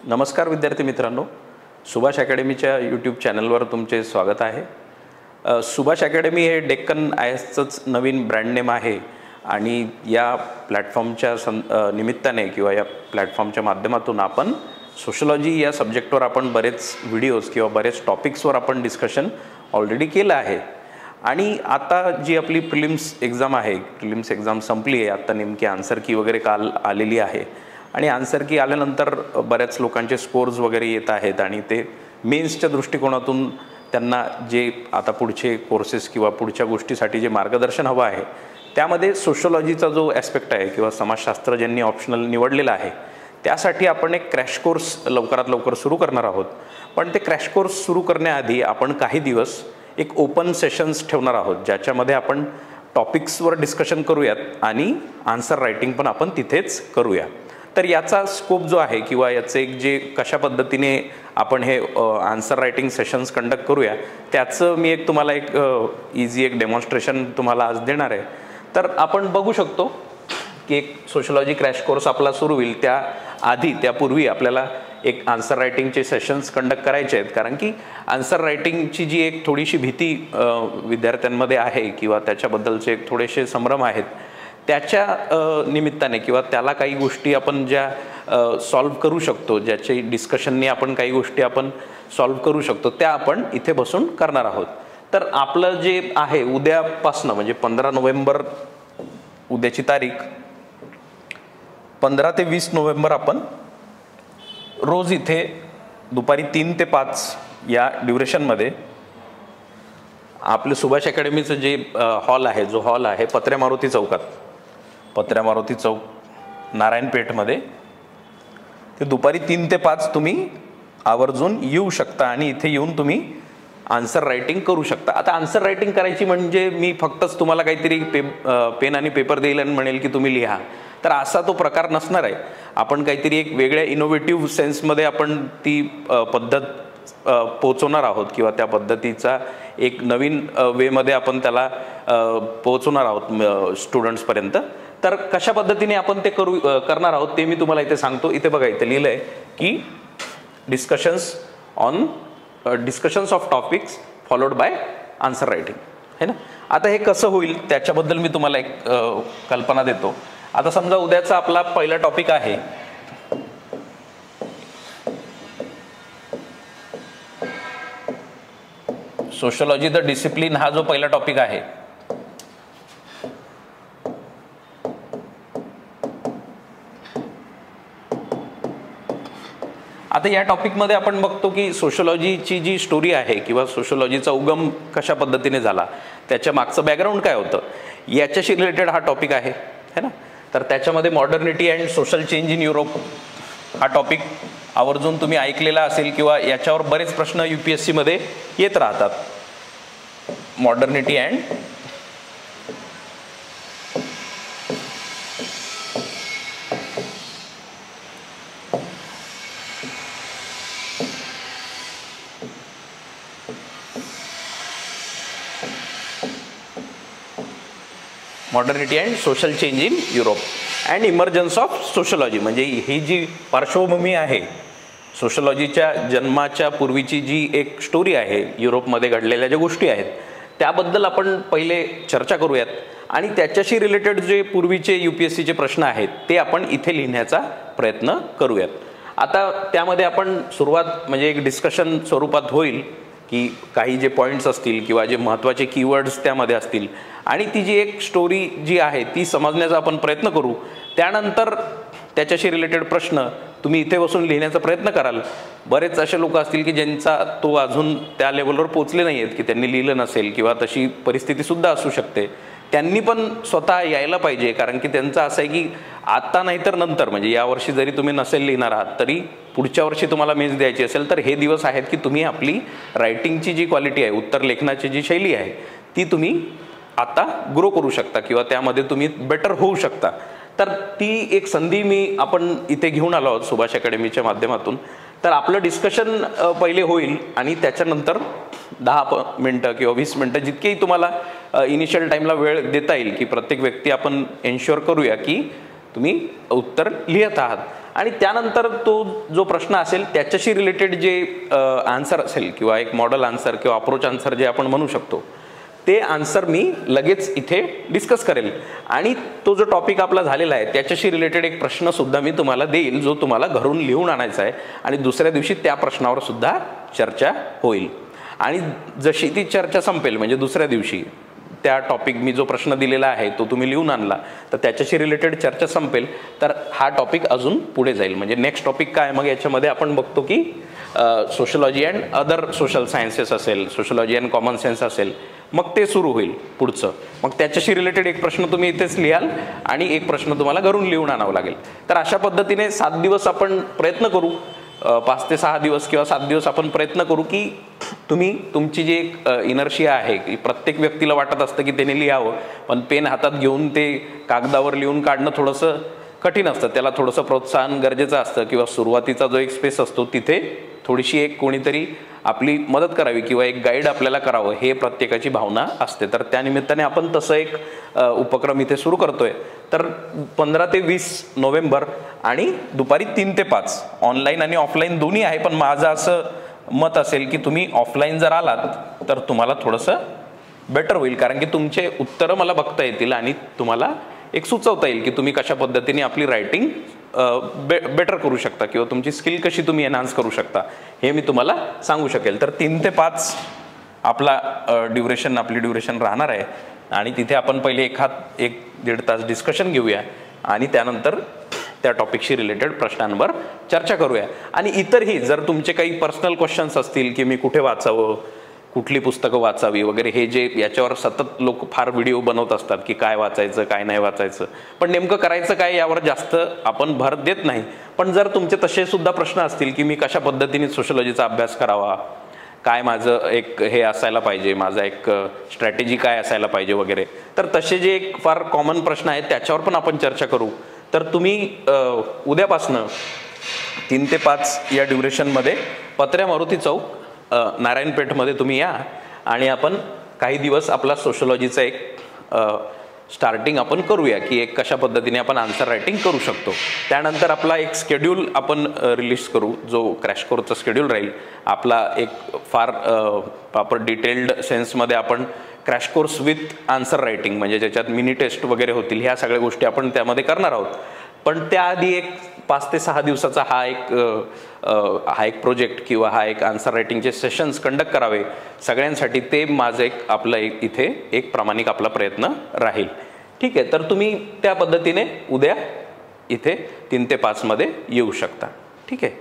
नमस्कार विद्यार्थी मित्रांनो, सुभाष अकॅडमीच्या यूट्यूब चॅनलवर तुमचे स्वागत आहे। सुभाष अकॅडमी हे डेक्कन IASचंच नवीन ब्रँड नेम आहे आणि या प्लॅटफॉर्मच्या निमित्ताने किंवा या प्लॅटफॉर्मच्या माध्यमातून आपण सोशलॉजी या सब्जेक्टवर आपण बरेच व्हिडिओज किंवा बरेच टॉपिक्सवर आपण डिस्कशन ऑलरेडी केलं आहे। आणि आता जी आपली प्रिलिम्स एक्झाम आहे, प्रिलिम्स एक्झाम संपली आहे, आता नेमकी आन्सर की वगैरे काल आलेली आहे आणि आन्सर की आल्यानंतर बऱ्याच लोकांचे स्कोर्स वगैरे येत आहेत आणि ते मेन्सच्या दृष्टिकोनातून त्यांना जे आता पुढचे कोर्सेस किंवा पुढच्या गोष्टीसाठी जे मार्गदर्शन हवं आहे त्यामध्ये सोशलॉजीचा जो ॲस्पेक्ट आहे किंवा समाजशास्त्र ज्यांनी ऑप्शनल निवडलेलं आहे त्यासाठी आपण एक क्रॅश कोर्स लवकरात लवकर सुरू करणार आहोत। पण ते क्रॅश कोर्स सुरू करण्याआधी आपण काही दिवस एक ओपन सेशन्स ठेवणार आहोत ज्याच्यामध्ये आपण टॉपिक्सवर डिस्कशन करूयात आणि आन्सर रायटिंग पण आपण तिथेच करूया। तर याचा स्कोप जो आहे किंवा याचे एक जे कशा पद्धतीने आपण हे आन्सर रायटिंग सेशन्स कंडक्ट करूया त्याचं मी एक तुम्हाला एक इझी एक डेमॉन्स्ट्रेशन तुम्हाला आज देणार आहे। तर आपण बघू शकतो की एक सोशलॉजी क्रॅश कोर्स आपला सुरू होईल त्यापूर्वी आपल्याला एक आन्सर रायटिंगचे सेशन्स कंडक्ट करायचे आहेत, कारण की आन्सर रायटिंगची जी एक थोडीशी भीती विद्यार्थ्यांमध्ये आहे किंवा त्याच्याबद्दलचे एक थोडेसे संभ्रम आहेत त्याच्या निमित्ताने किंवा त्याला काही गोष्टी आपण ज्या सॉल्व्ह करू शकतो, ज्याची डिस्कशनने आपण काही गोष्टी आपण सॉल्व्ह करू शकतो त्या आपण इथे बसून करणार आहोत। तर आपलं जे आहे उद्यापासनं म्हणजे 15 नोव्हेंबर उद्याची तारीख 15 ते 20 नोव्हेंबर आपण रोज इथे दुपारी 3 ते 5 या ड्युरेशनमध्ये आपलं सुभाष अकॅडमीचं जे हॉल आहे जो हॉल आहे पत्र्या मारुती चौकात, पत्र्या मारुती चौक नारायणपेठमध्ये ते दुपारी 3 ते 5 तुम्ही आवर्जून येऊ शकता आणि इथे येऊन तुम्ही आन्सर रायटिंग करू शकता। आता आन्सर रायटिंग करायची म्हणजे मी फक्तच तुम्हाला काहीतरी पेन आणि पेपर देईल आणि म्हणेल की तुम्ही लिहा, तर असा तो प्रकार नसणार आहे। आपण काहीतरी एक वेगळ्या इनोव्हेटिव्ह सेन्समध्ये आपण ती पद्धत पोहोचवणार आहोत किंवा त्या पद्धतीचा एक नवीन वेमध्ये आपण त्याला पोहोचवणार आहोत स्टुडंट्सपर्यंत। तर कशा पद्धतीने आपण ते करणार आहोत ते मी तुम्हाला इथे सांगतो। इथे बघा, इथे लिहिलं आहे की discussions of topics followed by answer writing है ना। आता हे कसं होईल त्याच्याबद्दल मी तुम्हाला एक कल्पना देतो। आता समजा उद्याचा आपला पहिला टॉपिक आहे सोशलॉजी द डिसिप्लिन, हा जो पहिला टॉपिक आहे आता या टॉपिकमध्ये आपण बघतो की सोशलॉजीची जी स्टोरी आहे किंवा सोशलॉजीचा उगम कशा पद्धतीने झाला, त्याच्या मागचं बॅकग्राऊंड काय होतं याच्याशी रिलेटेड हा टॉपिक आहे है ना। तर त्याच्यामध्ये modernity and social change in Europe हा टॉपिक आवर्जून तुम्ही ऐकलेला असेल किंवा याच्यावर बरेच प्रश्न UPSC मध्ये येत राहतात। Modernity and social change in Europe and emergence of sociology, म्हणजे ही जी पार्श्वभूमी आहे सोशलॉजीच्या जन्माच्या पूर्वीची जी एक स्टोरी आहे युरोपमध्ये घडलेल्या ज्या गोष्टी आहेत त्याबद्दल आपण पहिले चर्चा करूयात आणि त्याच्याशी रिलेटेड जे पूर्वीचे UPSCचे प्रश्न आहेत ते आपण इथे लिहिण्याचा प्रयत्न करूयात। आता त्यामध्ये आपण सुरुवात म्हणजे एक डिस्कशन स्वरूपात होईल की काही जे पॉईंट्स असतील किंवा जे महत्त्वाचे कीवर्ड्स त्यामध्ये असतील आणि ती जी एक स्टोरी जी आहे ती समजण्याचा आपण प्रयत्न करू। त्यानंतर त्याच्याशी रिलेटेड प्रश्न तुम्ही इथे बसून लिहिण्याचा प्रयत्न कराल। बरेच असे लोक असतील की ज्यांचा तो अजून त्या लेवलवर पोहोचले नाही आहेत की त्यांनी लिहिलं नसेल किंवा तशी परिस्थितीसुद्धा असू शकते, त्यांनी पण स्वतः यायला पाहिजे, कारण की त्यांचं असं आहे की आता नाही तर नंतर म्हणजे यावर्षी जरी तुम्ही नसेल लिहिणार आहात तरी पुढच्या वर्षी तुम्हाला मेन्स द्यायची असेल तर हे दिवस आहेत की तुम्ही आपली रायटिंगची जी क्वालिटी आहे, उत्तर लेखनाची जी शैली आहे ती तुम्ही आता ग्रो करू शकता किंवा त्यामध्ये तुम्ही बेटर होऊ शकता। तर ती एक संधी आपण इथे घेऊन आलो आहोत सुभाष अकॅडमीच्या माध्यमातून। तर आपलं डिस्कशन पहिले होईल आणि त्याच्यानंतर 10 मिनटं किंवा 20 मिनटं जितकेही तुम्हाला इनिशियल टाईमला वेळ देता येईल की प्रत्येक व्यक्ती आपण एन्श्योर करूया की तुम्ही उत्तर लिहित आहात। आणि त्यानंतर तो जो प्रश्न असेल त्याच्याशी रिलेटेड जे आन्सर असेल किंवा एक मॉडेल आन्सर किंवा अप्रोच आन्सर जे आपण म्हणू शकतो ते आन्सर मी लगेच इथे डिस्कस करेल आणि तो जो टॉपिक आपला झालेला आहे त्याच्याशी रिलेटेड एक प्रश्नसुद्धा मी तुम्हाला देईल जो तुम्हाला घरून लिहून आणायचा आहे आणि दुसऱ्या दिवशी त्या प्रश्नावर सुद्धा चर्चा होईल. आणि जशी ती चर्चा संपेल म्हणजे दुसऱ्या दिवशी त्या टॉपिक मी जो प्रश्न दिलेला आहे तो तुम्ही लिहून आणला तर त्याच्याशी रिलेटेड चर्चा संपेल तर हा टॉपिक अजून पुढे जाईल. म्हणजे नेक्स्ट टॉपिक काय मग याच्यामध्ये आपण बघतो की sociology and other social sciences असेल, सोशलॉजी अँड कॉमन सेन्स असेल, मग ते सुरू होईल पुढचं. मग त्याच्याशी रिलेटेड एक प्रश्न तुम्ही इथेच लिहाल आणि एक प्रश्न तुम्हाला घरून लिहून आणावं लागेल. तर अशा पद्धतीने 7 दिवस आपण प्रयत्न करू, 5 ते 6 दिवस किंवा 7 दिवस आपण प्रयत्न करू की तुम्ही तुमची जी एक इनर्शिया आहे की प्रत्येक व्यक्तीला वाटत असतं की त्याने लिहावं पण पेन हातात घेऊन ते कागदावर लिहून काढणं थोडंसं कठीण असतं, त्याला थोडंसं प्रोत्साहन गरजेचं असतं किंवा सुरुवातीचा जो एक स्पेस असतो तिथे थोडीशी एक कोणीतरी आपली मदत करावी किंवा एक गाईड आपल्याला करावं हे प्रत्येकाची भावना असते. तर त्यानिमित्ताने आपण तसं एक उपक्रम इथे सुरू करतोय. तर 15 ते 20 नोव्हेंबर आणि दुपारी 3 ते 5 ऑनलाईन आणि ऑफलाईन दोन्ही आहे. पण माझं असं मत असेल की तुम्ही ऑफलाईन जर आलात तर तुम्हाला थोडंसं बेटर होईल कारण की तुमचे उत्तरं मला बघता येतील आणि तुम्हाला एक सुचवता येईल की तुम्ही कशा पद्धतीने आपली रायटिंग बेटर करू शकता किंवा तुमची स्किल कशी तुम्ही एनहान्स करू शकता हे मी तुम्हाला सांगू शकेल. तर 3 ते 5 आपली ड्युरेशन राहणार आहे आणि तिथे आपण पहिले 1-1.5 तास डिस्कशन घेऊया आणि त्यानंतर त्या टॉपिकशी रिलेटेड प्रश्नांवर चर्चा करूया. आणि इतरही जर तुमचे काही पर्सनल क्वेश्चन्स असतील की मी कुठे वाचावं, कुठली पुस्तकं वाचावी वगैरे हे जे याच्यावर सतत लोक फार व्हिडिओ बनवत असतात की काय वाचायचं काय नाही वाचायचं पण नेमकं करायचं काय यावर जास्त आपण भर देत नाही. पण जर तुमचे तसे सुद्धा प्रश्न असतील की मी कशा पद्धतीने सोशलॉजीचा अभ्यास करावा, काय माझं एक हे असायला पाहिजे, माझा एक स्ट्रॅटेजी काय असायला पाहिजे वगैरे, तर तसे जे एक फार कॉमन प्रश्न आहेत त्याच्यावर पण आपण चर्चा करू. तर तुम्ही उद्यापासनं 3 ते 5 या ड्युरेशनमध्ये पत्र्या मारुती चौक नारायणपेठमध्ये तुम्ही या आणि आपण काही दिवस आपला सोशलॉजीचा एक स्टार्टिंग आपण करूया की एक कशा पद्धतीने आपण आन्सर रायटिंग करू शकतो. त्यानंतर आपला एक शेड्यूल आपण रिलीज करू जो क्रॅश कोर्सचा शेड्यूल राहील. आपला एक फार प्रॉपर डिटेल्ड सेन्समध्ये आपण crash course with answer writing म्हणजे ज्याच्यात मिनी टेस्ट वगैरे होतील ह्या सगळ्या गोष्टी आपण त्यामध्ये करणार आहोत. पण त्याआधी एक 5 ते 6 दिवसाचा हा एक प्रोजेक्ट किंवा हा एक आन्सर रायटिंगचे सेशन्स कंडक्ट करावे सगळ्यांसाठी ते माझं आपलं इथे एक प्रामाणिक आपला प्रयत्न राहील. ठीक आहे. तर तुम्ही त्या पद्धतीने उद्या इथे 3 ते 5 मध्ये येऊ शकता. ठीक आहे.